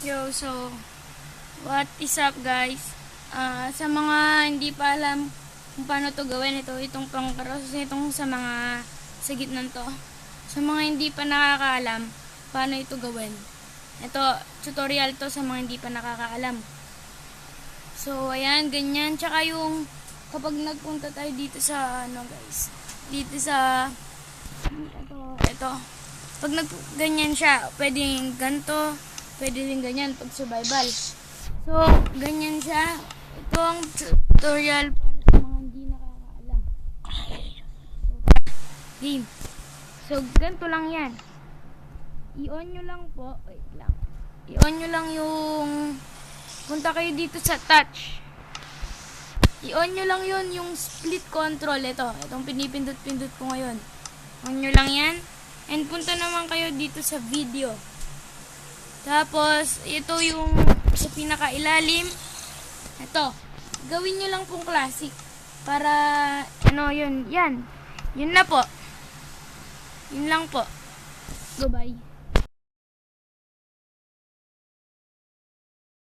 Yo, so, what is up guys? Sa mga hindi pa alam kung paano to gawin, itong pangkaros, itong sa mga sa gitnan to. Sa mga hindi pa nakakaalam paano ito gawin. Ito, tutorial to sa mga hindi pa nakakaalam. So, ayan, ganyan. Tsaka yung, kapag nagpunta tayo dito sa, guys, dito sa, ito. Pag ganyan siya, pwedeng ganito, pwede rin ganyan pag survival. So, ganyan siya. Ito ang tutorial para sa mga hindi nakakaalam. Game. So, ganito lang yan. I-on nyo lang po. Wait lang. I-on nyo lang yung... Punta kayo dito sa touch. I-on nyo lang yun yung split control. Itong pinipindot-pindot ko ngayon. On nyo lang yan. And punta naman kayo dito sa video. Tapos, ito yung sa pinakailalim. Ito. Gawin nyo lang pong classic. Para, yun. Yan. Yun na po. Yun lang po. Goodbye.